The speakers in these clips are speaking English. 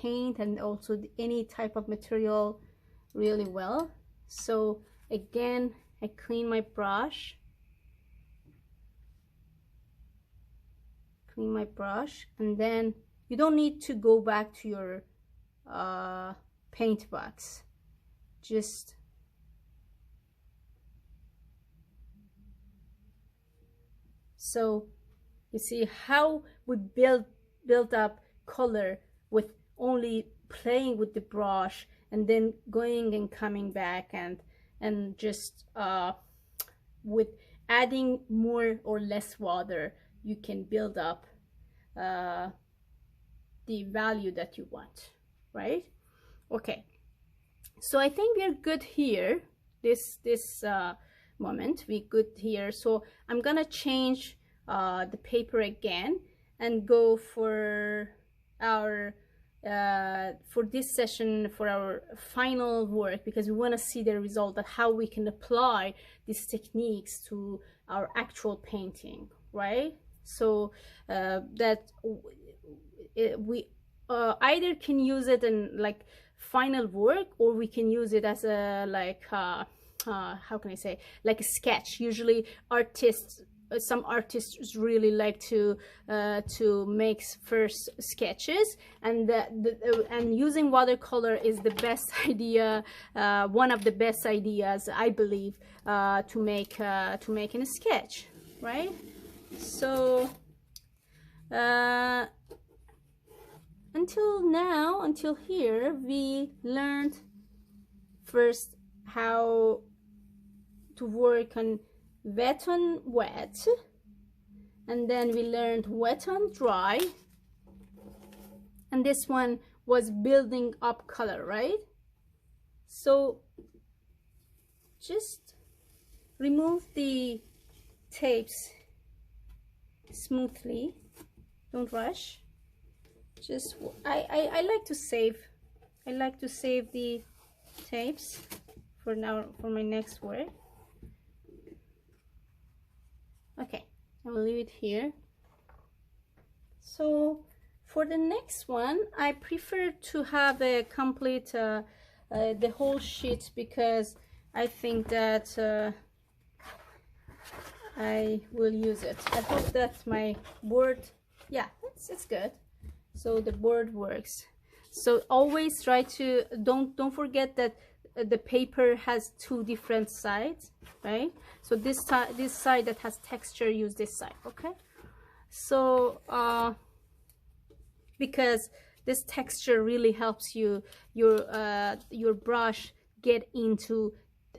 paint and also any type of material really well. So again, I clean my brush, and then you don't need to go back to your paint box. Just so you see how we build up color with only playing with the brush and then going and coming back, and just with adding more or less water, you can build up the value that you want, right? Okay, so I think we are good here. This moment we good here. So I'm gonna change the paper again and go for our for this session, for our final work, because we want to see the result of how we can apply these techniques to our actual painting, right? So that we either can use it in like final work, or we can use it as a like how can I say, like a sketch. Usually artists, some artists really like to make first sketches, and and using watercolor is the best idea, one of the best ideas I believe, to make in a sketch, right? So until now, until here, we learned first how to work on wet on wet, and then we learned wet on dry, and this one was building up color, right? So just remove the tapes smoothly, don't rush. Just I like to save the tapes for now, for my next work. Okay, I will leave it here. So for the next one, I prefer to have a complete the whole sheet, because I think that I will use it. I hope that my board, yeah, it's good. So the board works. So always try to don't forget that the paper has two different sides, right? So this side that has texture, use this side, okay? So because this texture really helps you your brush get into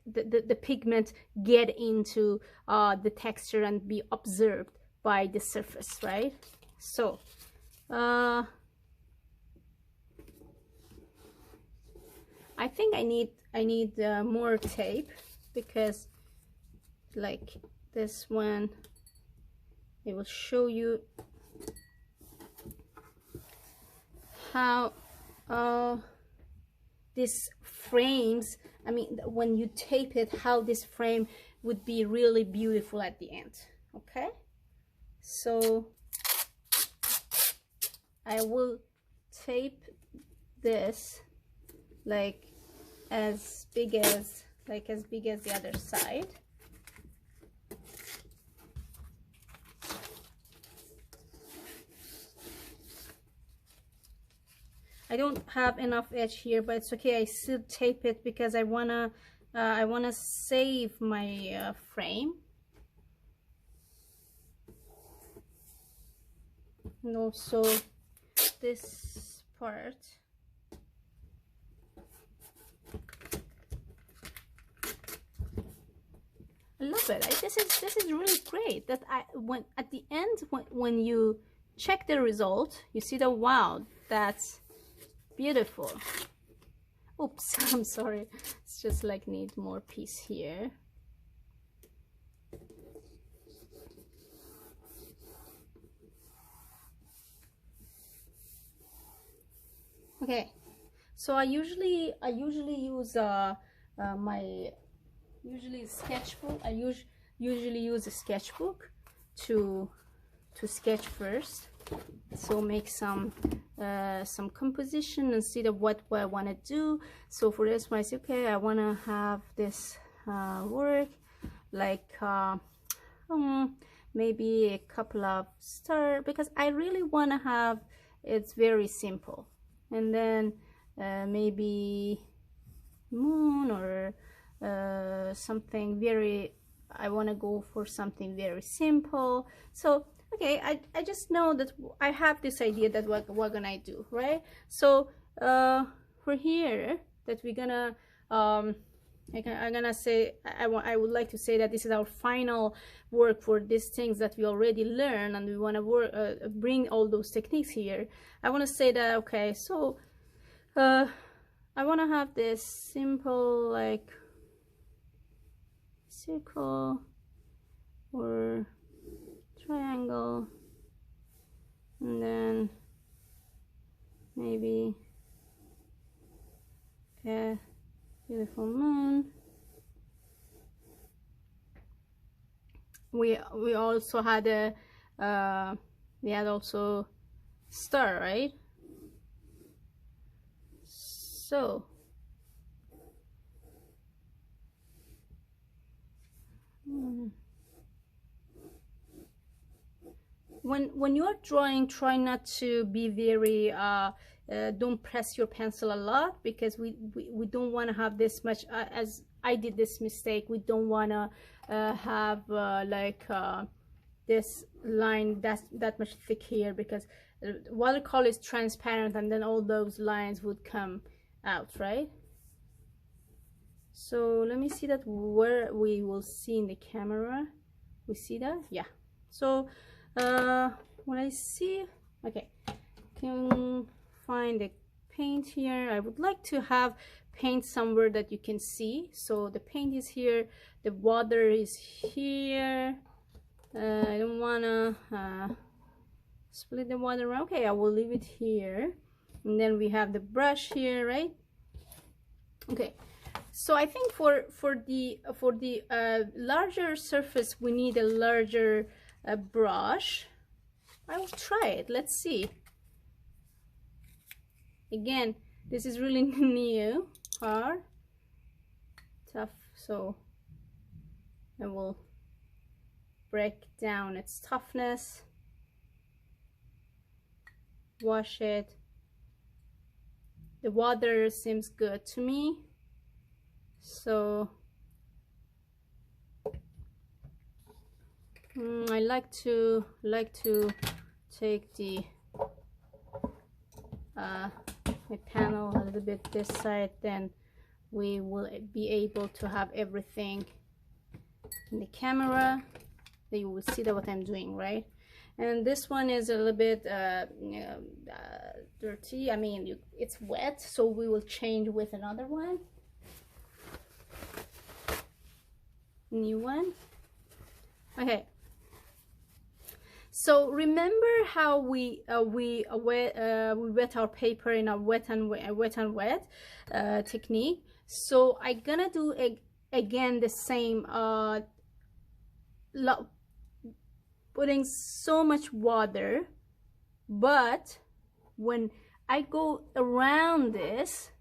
the pigment, get into the texture and be observed by the surface, right? So I think I need more tape, because like this one, it will show you how this frames, I mean, when you tape it, how this frame would be really beautiful at the end. Okay, so I will tape this like as big as the other side. I don't have enough edge here, but it's okay. I still tape it because I wanna save my frame. And also this part. I love it. This is really great. That when at the end, when you check the result, you see that, wow, that's beautiful. Oops, I'm sorry. It's just like need more piece here. Okay, so I usually use sketchbook. I usually use a sketchbook to sketch first. So make some composition and see what I want to do. So for this one, I say, okay, I want to have this work like maybe a couple of stars, because I really want to have it's very simple, and then maybe moon or something very, I want to go for something very simple. So okay, I just know that I have this idea that what gonna I do, right? So for here that we're gonna I'm gonna say I would like to say that this is our final work for these things that we already learned, and we want to work bring all those techniques here. I want to say that, okay, so I want to have this simple like circle or triangle, and then maybe a beautiful moon. We also had a we had also star, right? So when you're drawing, try not to be very don't press your pencil a lot, because we don't want to have this much as I did this mistake. We don't want to have like this line that much thick here, because watercolor is transparent and then all those lines would come out, right? So let me see that where we will see in the camera. We see that, yeah. So when I see, okay, can find the paint here. I would like to have paint somewhere that you can see. So the paint is here, the water is here. I don't wanna split the water around. Okay, I will leave it here, and then we have the brush here, right? Okay, so I think for the larger surface we need a larger brush. I will try it. Let's see. Again, this is really new, hard, tough, so I will break down its toughness, wash it. The water seems good to me, so I like to take the my panel a little bit this side, then we will be able to have everything in the camera, that you will see that what I'm doing, right? And this one is a little bit dirty, I mean it's wet, so we will change with another one, new one. Okay, so remember how we wet our paper in a wet and wet technique. So I'm gonna do again the same, putting so much water, but when I go around this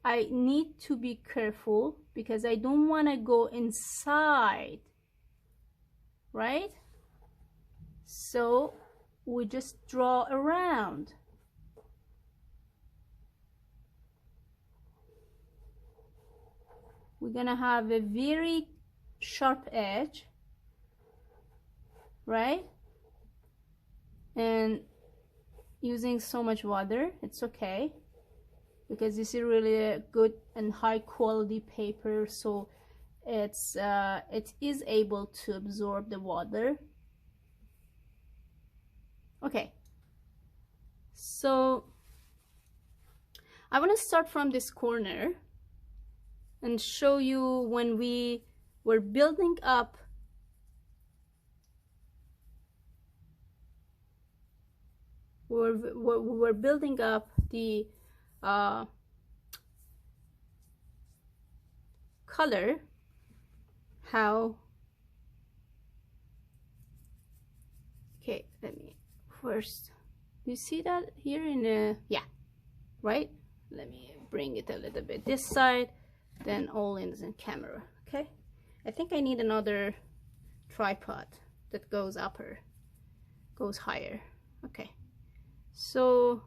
I need to be careful, because I don't want to go inside, right? So we just draw around. We're gonna have a very sharp edge, right? And using so much water, it's okay, because this is really a good and high quality paper, so it is able to absorb the water. Okay, so I want to start from this corner and show you when we were building up we were building up the color, how, okay, let me first. You see that here in a, yeah, right? Let me bring it a little bit this side, then all in the camera. Okay, I think I need another tripod that goes upper, goes higher. Okay, so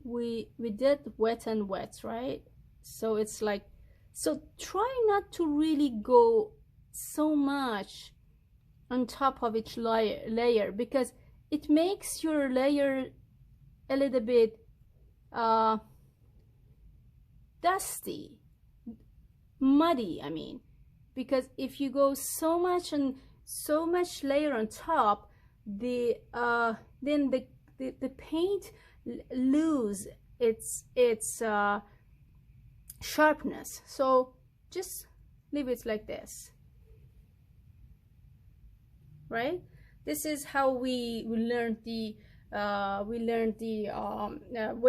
we did wet and wet, right? So it's like, so try not to really go so much on top of each layer because it makes your layer a little bit dusty, muddy, I mean, because if you go so much and so much layer on top, then the paint lose its sharpness. So just leave it like this, right? This is how we learned the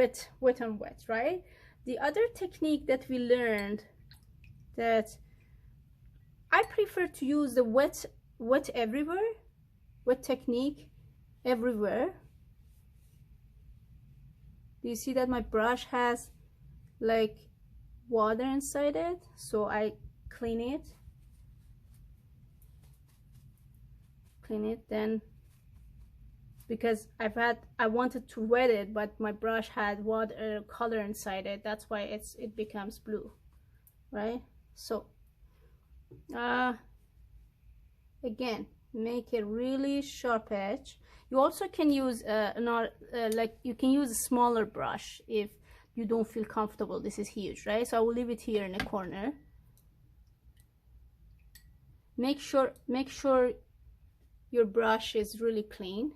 wet and wet, right? The other technique that we learned, that I prefer to use the wet everywhere, wet technique everywhere. Do you see that my brush has like water inside it? So I clean it, then, because I wanted to wet it, but my brush had watercolor inside it. That's why it becomes blue, right? So again, make a really sharp edge. You also can use like you can use a smaller brush if you don't feel comfortable. This is huge, right? So I will leave it here in the corner. Make sure your brush is really clean.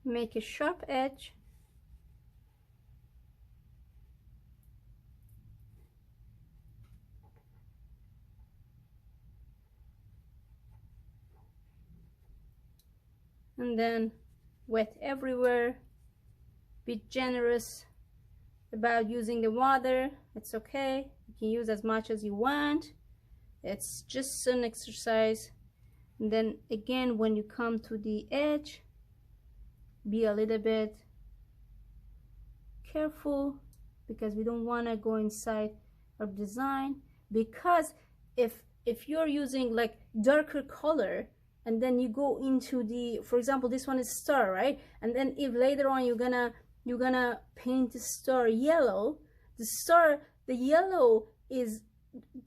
Make a sharp edge. And then wet everywhere. Be generous about using the water. It's okay, you can use as much as you want. It's just an exercise. And then again, when you come to the edge, be a little bit careful because we don't want to go inside our design, because if you're using like darker color and then you go into the, for example, this one is star, right? And then if later on you're gonna paint the star yellow, the yellow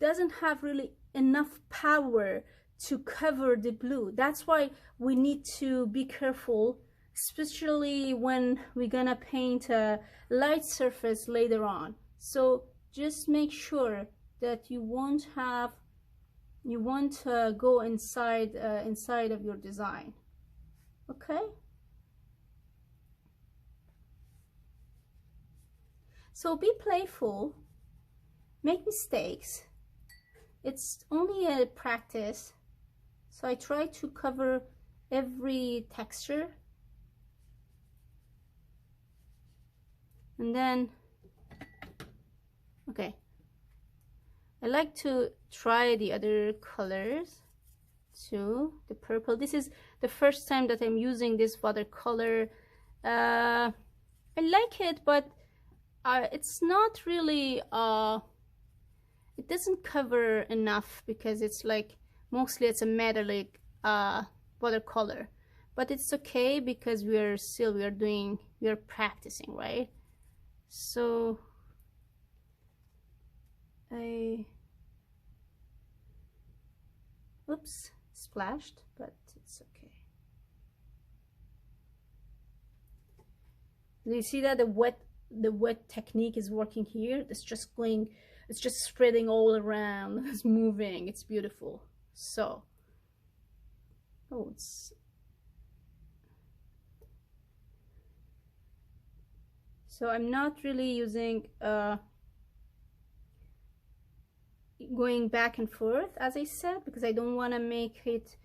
doesn't have really enough power to cover the blue. That's why we need to be careful, especially when we're gonna paint a light surface later on. So just make sure that you won't go inside of your design. Okay, so be playful, make mistakes. It's only a practice, so I try to cover every texture. And then, okay, I like to try the other colors too. The purple, this is the first time that I'm using this watercolor. I like it, but it's not really, it doesn't cover enough because it's like, mostly it's a metallic watercolor. But it's okay because we are practicing, right? So oops, splashed, but it's okay. Do you see that the wet technique is working here? It's just spreading all around. It's moving. It's beautiful. So, so I'm not really using going back and forth, as I said, because I don't want to make it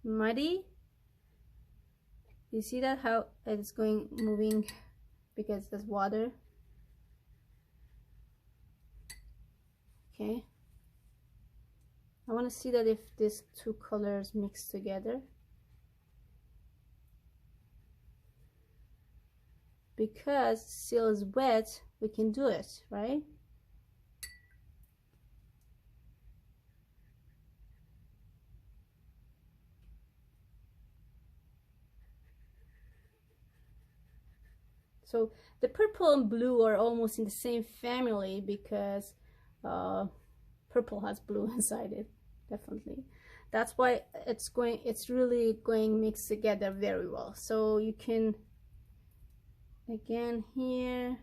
muddy. You see that how it's going moving because there's water. Okay, I want to see that if these two colors mix together, because still is wet, we can do it, right? So the purple and blue are almost in the same family because purple has blue inside it, definitely. That's why it's really going mixed together very well. So you can, again here,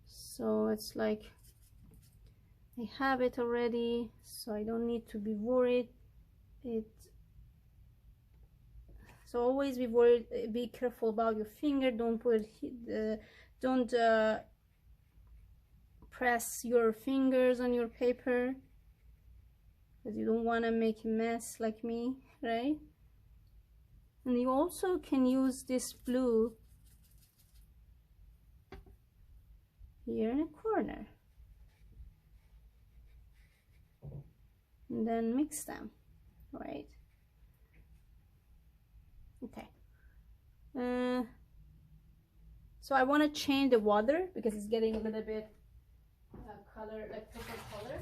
so it's like I have it already, so I don't need to be worried. So always be worried, be careful about your finger. Don't put don't press your fingers on your paper, because you don't want to make a mess like me, right? And you also can use this blue here in a corner and then mix them, right? Okay. So I want to change the water because it's getting a little bit color, like purple color.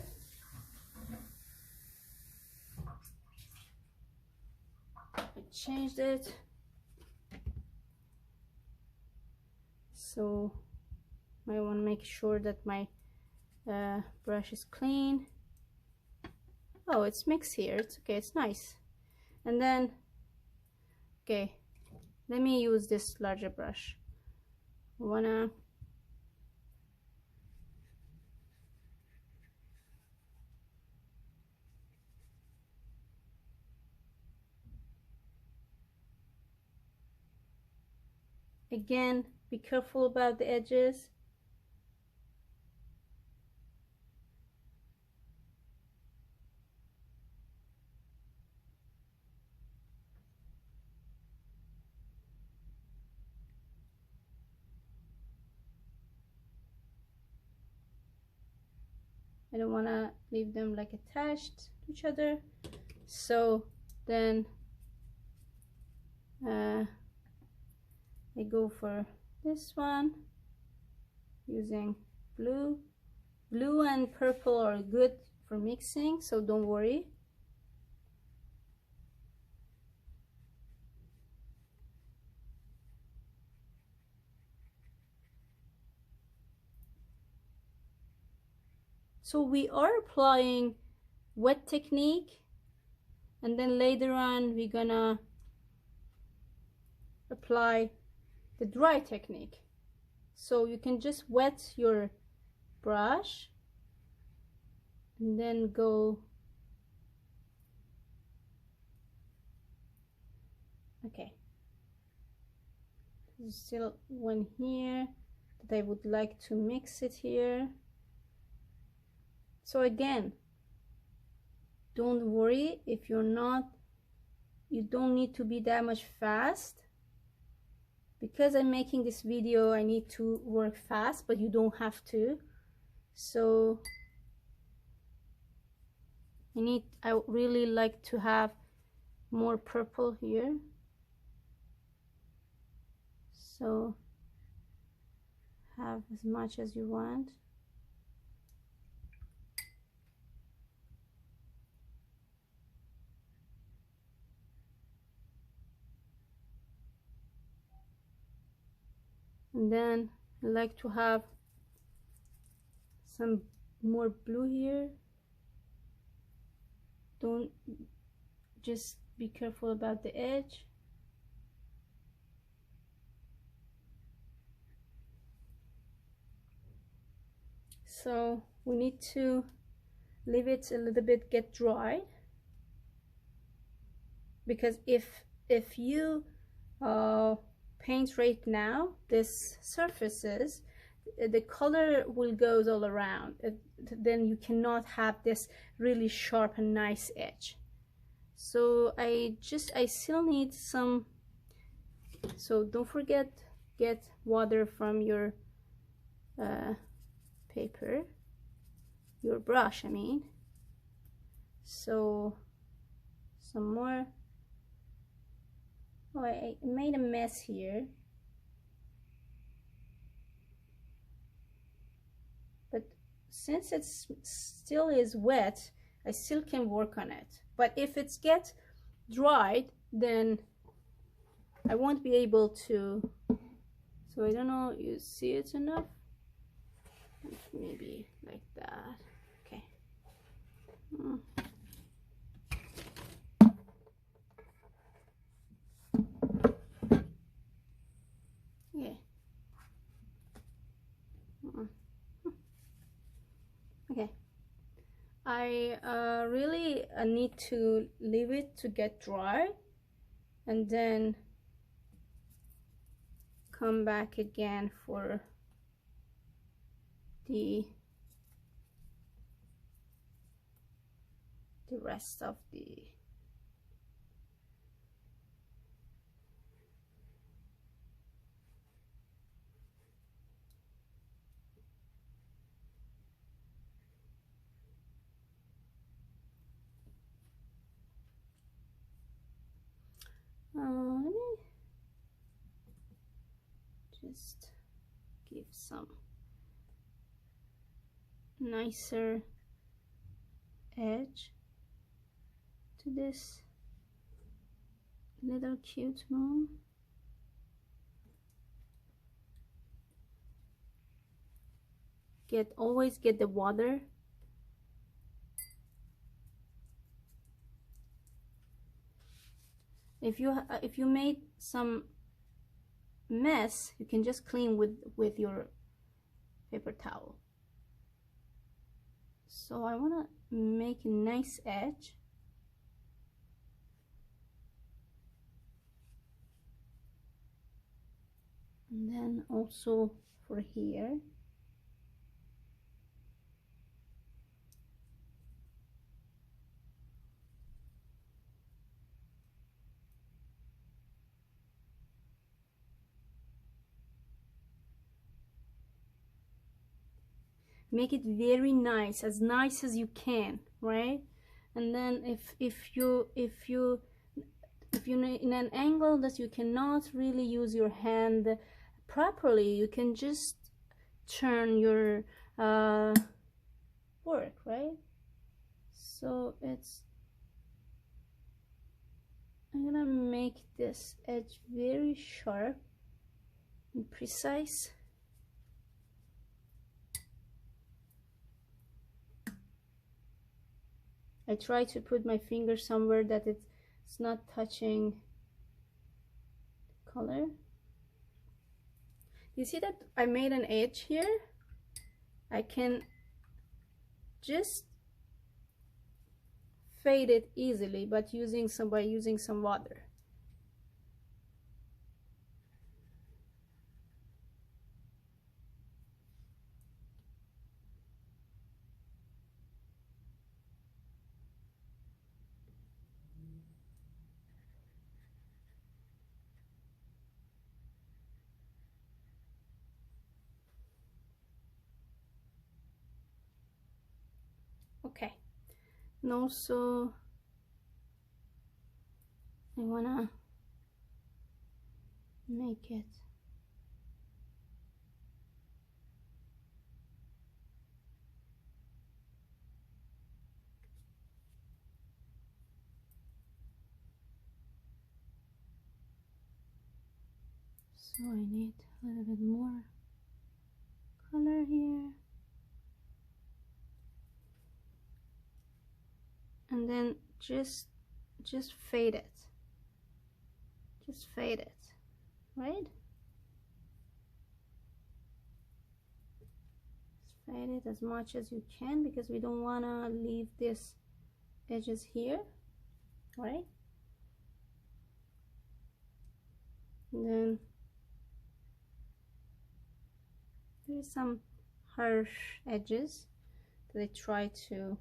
I changed it. So I want to make sure that my brush is clean. Oh, it's mixed here. It's okay. It's nice. And then, okay, let me use this larger brush. I wanna again, be careful about the edges. I don't want to leave them like attached to each other. So then I go for this one using blue. Blue and purple are good for mixing, so don't worry. So we are applying wet technique, and then later on we're gonna apply the dry technique. So you can just wet your brush and then go. Okay, there's still one here that I would like to mix it here. So again, don't worry if you're not, you don't need to be that much fast. Because I'm making this video, I need to work fast, but you don't have to. So I really like to have more purple here. So have as much as you want. And then I like to have some more blue here. Don't, just be careful about the edge. So we need to leave it a little bit get dry, because if you paint right now this surfaces, the color will goes all around. Then you cannot have this really sharp and nice edge. So I still need some, so don't forget, get water from your paper, your brush I mean. So some more. Oh, I made a mess here, but since it still is wet, I still can work on it. But if it's get dried, then I won't be able to. So I don't know, you see it enough? Maybe like that. Okay. Yeah. Okay. I really need to leave it to get dry and then come back again for the rest of the let me just give some nicer edge to this little cute moon. Always get the water. If you made some mess, you can just clean with your paper towel. So I want to make a nice edge. And then also for here. Make it very nice, as nice as you can, right? And then if you're in an angle that you cannot really use your hand properly, you can just turn your work, right? So I'm gonna make this edge very sharp and precise. I try to put my finger somewhere that it's not touching the color. You see that I made an edge here? I can just fade it easily, but by using some water. Okay, and also I wanna make it so I need a little bit more color here. And then just fade it. Just fade it, right? Just fade it as much as you can, because we don't want to leave this edges here, right? And then there's some harsh edges that I try to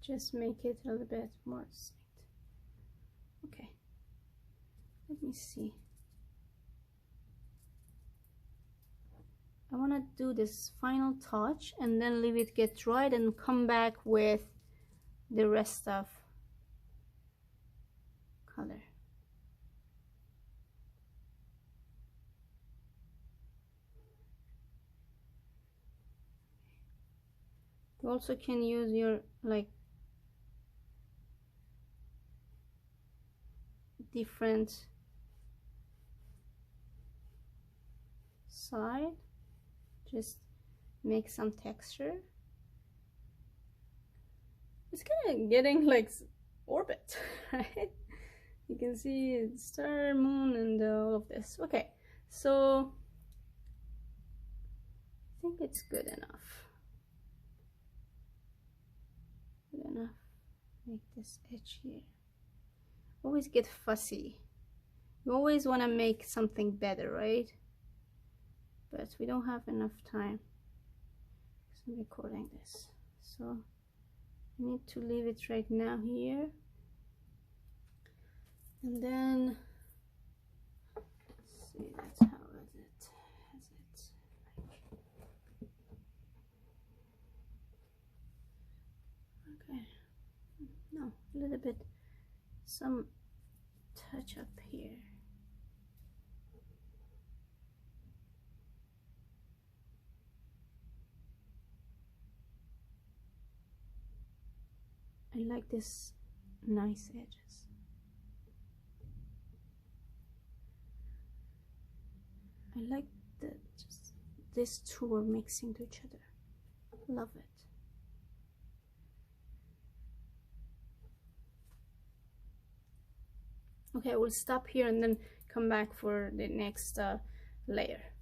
just make it a little bit more straight. Okay, let me see. I want to do this final touch and then leave it get dried and come back with the rest of color. You also can use your like different side, just make some texture. It's kind of getting like orbit, right? You can see star, moon, and all of this. Okay, so I think it's good enough. Good enough. Make this edge here. Always get fussy. You always want to make something better, right? But we don't have enough time. So I'm recording this, so I need to leave it right now here. And then let's see, that's how is it? Has it okay? No, a little bit, some touch up here. I like this nice edges. I like the just these two are mixing to each other. Love it. Okay, we'll stop here and then come back for the next layer.